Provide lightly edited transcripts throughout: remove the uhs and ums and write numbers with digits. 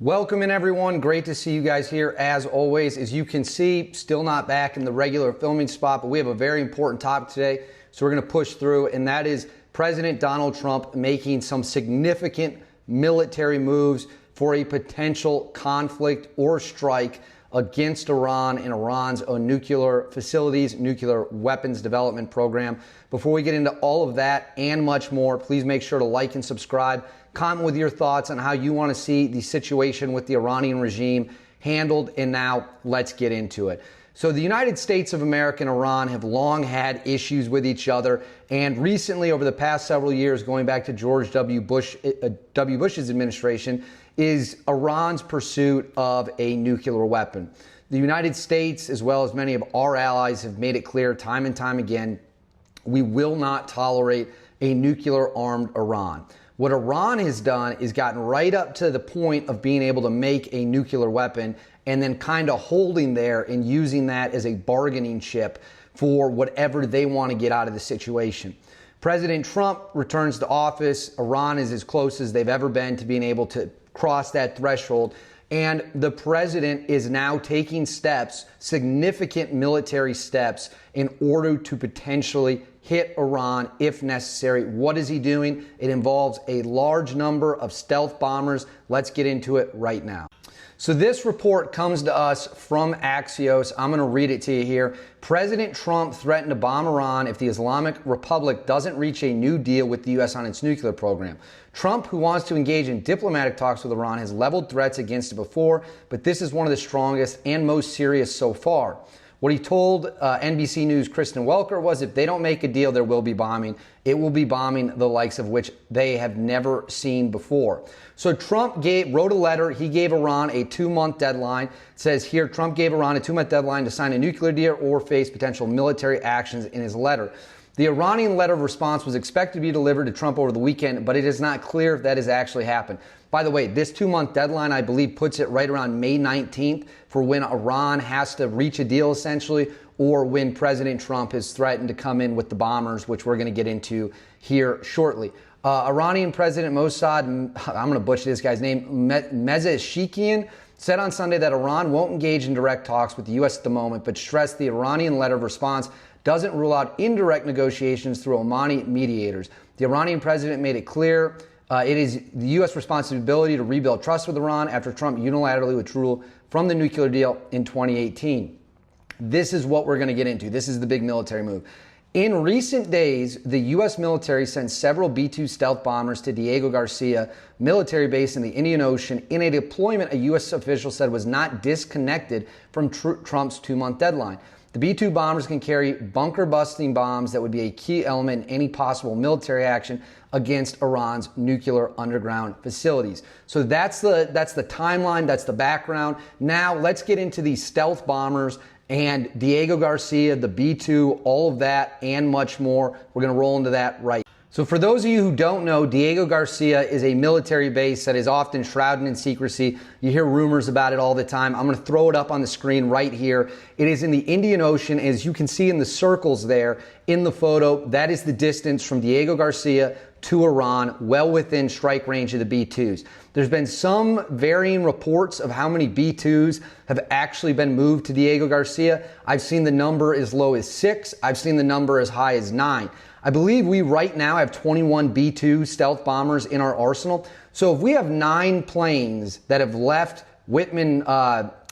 Welcome in, everyone. Great to see you guys here as always. As you can see, still not back in the regular filming spot, but we have a very important topic today, so we're going to push through, and that is President Donald Trump making some significant military moves for a potential conflict or strike against Iran and Iran's own nuclear facilities, nuclear weapons development program. Before we get into all of that and much more, please make sure to like and subscribe. Comment with your thoughts on how you want to see the situation with the Iranian regime handled, and now let's get into it. So the United States of America and Iran have long had issues with each other, and recently, over the past several years, going back to George W. Bush's administration, is Iran's pursuit of a nuclear weapon. The United States, as well as many of our allies, have made it clear time and time again, we will not tolerate a nuclear-armed Iran. What Iran has done is gotten right up to the point of being able to make a nuclear weapon and then kind of holding there and using that as a bargaining chip for whatever they want to get out of the situation. President Trump returns to office. Iran is as close as they've ever been to being able to cross that threshold. And the president is now taking steps, significant military steps, in order to potentially hit Iran if necessary. What is he doing? It involves a large number of stealth bombers. Let's get into it right now. So this report comes to us from Axios. I'm going to read it to you here. President Trump threatened to bomb Iran if the Islamic Republic doesn't reach a new deal with the U.S. on its nuclear program. Trump, who wants to engage in diplomatic talks with Iran, has leveled threats against it before, but this is one of the strongest and most serious so far. What he told NBC News' Kristen Welker was if they don't make a deal, there will be bombing. It will be bombing the likes of which they have never seen before. So Trump wrote a letter. He gave Iran a 2-month deadline. It says here, Trump gave Iran a 2-month deadline to sign a nuclear deal or face potential military actions in his letter. The Iranian letter of response was expected to be delivered to Trump over the weekend, but it is not clear if that has actually happened. By the way, this 2-month deadline, I believe, puts it right around May 19th for when Iran has to reach a deal, essentially, or when President Trump has threatened to come in with the bombers, which we're going to get into here shortly. Iranian President Mossad, I'm going to butcher this guy's name, Mezeshkian, said on Sunday that Iran won't engage in direct talks with the U.S. at the moment, but stressed the Iranian letter of response doesn't rule out indirect negotiations through Omani mediators. The Iranian president made it clear it is the U.S. responsibility to rebuild trust with Iran after Trump unilaterally withdrew from the nuclear deal in 2018. This is what we're going to get into. This is the big military move. In recent days, the U.S. military sent several B-2 stealth bombers to Diego Garcia military base in the Indian Ocean in a deployment a U.S. official said was not disconnected from Trump's 2-month deadline. The B-2 bombers can carry bunker-busting bombs that would be a key element in any possible military action against Iran's nuclear underground facilities. So that's the timeline, that's the background. Now let's get into these stealth bombers and Diego Garcia, the B-2, all of that and much more. We're going to roll into that right. So for those of you who don't know, Diego Garcia is a military base that is often shrouded in secrecy. You hear rumors about it all the time. I'm going to throw it up on the screen right here. It is in the Indian Ocean. As you can see in the circles there in the photo, that is the distance from Diego Garcia to Iran, well within strike range of the B-2s. There's been some varying reports of how many B-2s have actually been moved to Diego Garcia. I've seen the number as low as 6. I've seen the number as high as 9. I believe we right now have 21 B-2 stealth bombers in our arsenal. So if we have 9 planes that have left Whitman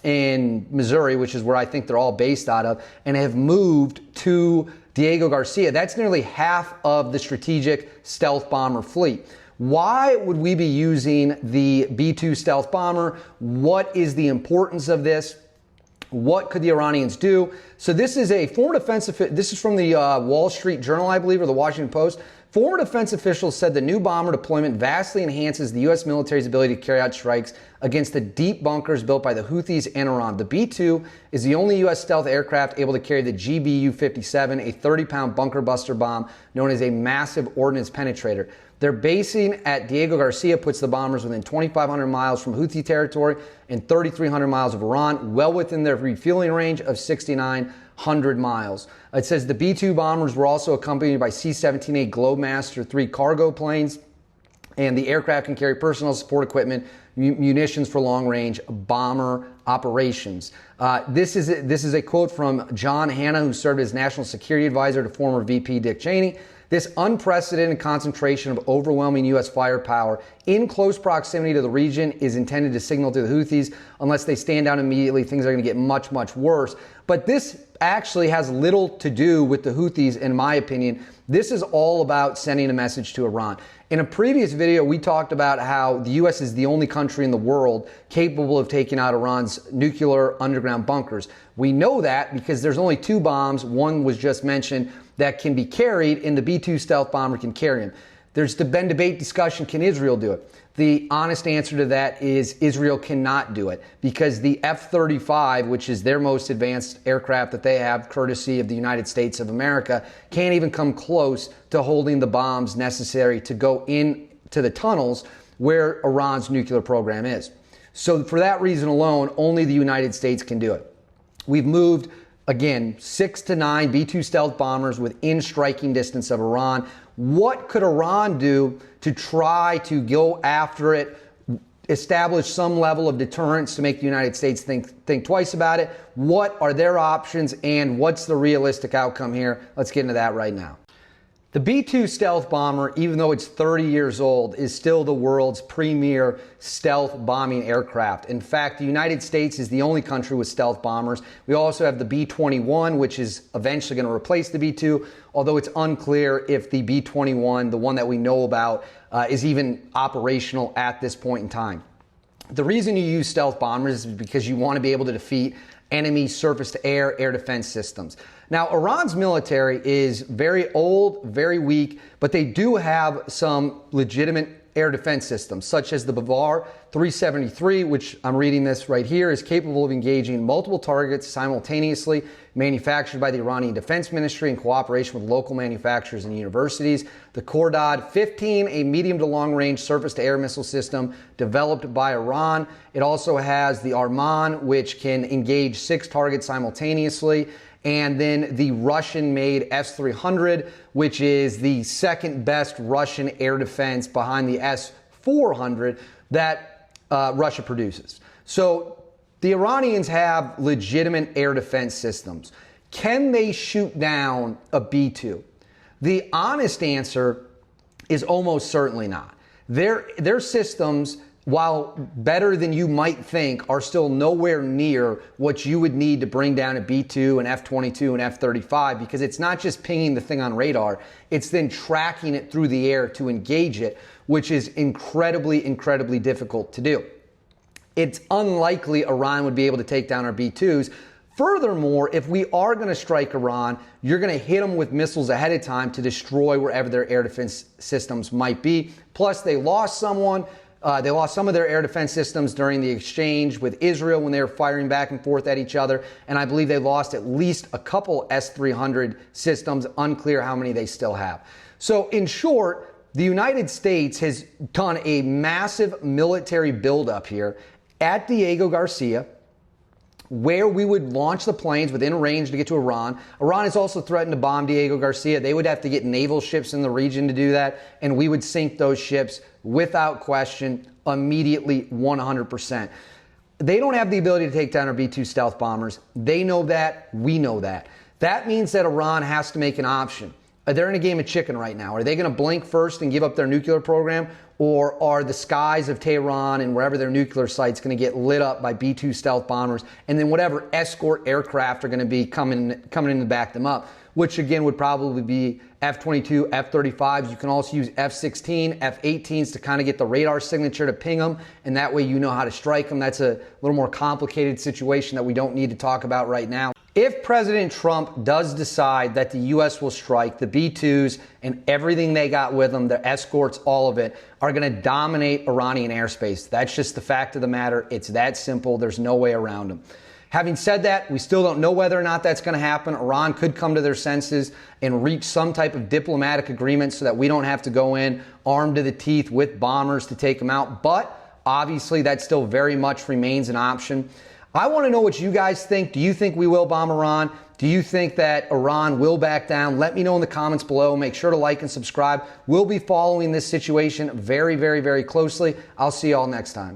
in Missouri, which is where I think they're all based out of, and have moved to Diego Garcia, that's nearly half of the strategic stealth bomber fleet. Why would we be using the B-2 stealth bomber? What is the importance of this? What could the Iranians do? So this is a former defense official. This is from the Wall Street Journal, I believe, or the Washington Post. Former defense officials said the new bomber deployment vastly enhances the U.S. military's ability to carry out strikes against the deep bunkers built by the Houthis and Iran. The B-2 is the only U.S. stealth aircraft able to carry the GBU-57, a 30-pound bunker buster bomb known as a massive ordnance penetrator. Their basing at Diego Garcia puts the bombers within 2,500 miles from Houthi territory and 3,300 miles of Iran, well within their refueling range of 6,900 miles. It says the B-2 bombers were also accompanied by C-17A Globemaster III cargo planes. And the aircraft can carry personnel support equipment, munitions for long-range bomber operations. This is a quote from John Hanna, who served as National Security Advisor to former VP Dick Cheney. This unprecedented concentration of overwhelming U.S. firepower in close proximity to the region is intended to signal to the Houthis, unless they stand down immediately, things are going to get much, much worse. But this actually has little to do with the Houthis, in my opinion. This is all about sending a message to Iran. In a previous video, we talked about how the U.S. is the only country in the world capable of taking out Iran's nuclear underground bunkers. We know that because there's only 2 bombs. One was just mentioned that can be carried, and the B-2 stealth bomber can carry them. There's been debate, discussion, can Israel do it? The honest answer to that is Israel cannot do it, because the F-35, which is their most advanced aircraft that they have, courtesy of the United States of America, can't even come close to holding the bombs necessary to go into the tunnels where Iran's nuclear program is. So for that reason alone, only the United States can do it. We've moved, again, 6 to 9 B-2 stealth bombers within striking distance of Iran. What could Iran do to try to go after it, establish some level of deterrence to make the United States think twice about it? What are their options, and what's the realistic outcome here? Let's get into that right now. The B-2 stealth bomber, even though it's 30 years old, is still the world's premier stealth bombing aircraft. In fact, the United States is the only country with stealth bombers. We also have the B-21, which is eventually going to replace the B-2, although it's unclear if the B-21, the one that we know about, is even operational at this point in time. The reason you use stealth bombers is because you want to be able to defeat enemy surface-to-air air defense systems. Now, Iran's military is very old, very weak, but they do have some legitimate air defense systems, such as the Bavar 373, which I'm reading this right here, is capable of engaging multiple targets simultaneously, manufactured by the Iranian Defense Ministry in cooperation with local manufacturers and universities. The Khordad 15, a medium to long range surface-to-air missile system developed by Iran. It also has the Arman, which can engage 6 targets simultaneously. And then the Russian-made S-300, which is the second best Russian air defense behind the S-400 that Russia produces. So the Iranians have legitimate air defense systems. Can they shoot down a B-2? The honest answer is almost certainly not. Their systems, while better than you might think, are still nowhere near what you would need to bring down a B-2, an F-22, an F-35, because it's not just pinging the thing on radar, it's then tracking it through the air to engage it, which is incredibly, incredibly difficult to do. It's unlikely Iran would be able to take down our B-2s. Furthermore, if we are going to strike Iran, you're going to hit them with missiles ahead of time to destroy wherever their air defense systems might be. Plus, they lost someone. They lost some of their air defense systems during the exchange with Israel when they were firing back and forth at each other. And I believe they lost at least a couple S-300 systems. Unclear how many they still have. So in short, the United States has done a massive military buildup here at Diego Garcia, where we would launch the planes within range to get to Iran. Iran has also threatened to bomb Diego Garcia. They would have to get naval ships in the region to do that, and we would sink those ships without question, immediately, 100%. They don't have the ability to take down our B-2 stealth bombers. They know that. We know that. That means that Iran has to make an option. They're in a game of chicken right now. Are they going to blink first and give up their nuclear program? Or are the skies of Tehran and wherever their nuclear site's going to get lit up by B-2 stealth bombers, and then whatever escort aircraft are going to be coming in to back them up, which again would probably be F-22, F-35s. You can also use F-16, F-18s to kind of get the radar signature to ping them, and that way you know how to strike them. That's a little more complicated situation that we don't need to talk about right now. If President Trump does decide that the U.S. will strike, the B-2s and everything they got with them, their escorts, all of it, are going to dominate Iranian airspace. That's just the fact of the matter. It's that simple. There's no way around them. Having said that, we still don't know whether or not that's going to happen. Iran could come to their senses and reach some type of diplomatic agreement so that we don't have to go in armed to the teeth with bombers to take them out. But obviously, that still very much remains an option. I want to know what you guys think. Do you think we will bomb Iran? Do you think that Iran will back down? Let me know in the comments below. Make sure to like and subscribe. We'll be following this situation very, very, very closely. I'll see you all next time.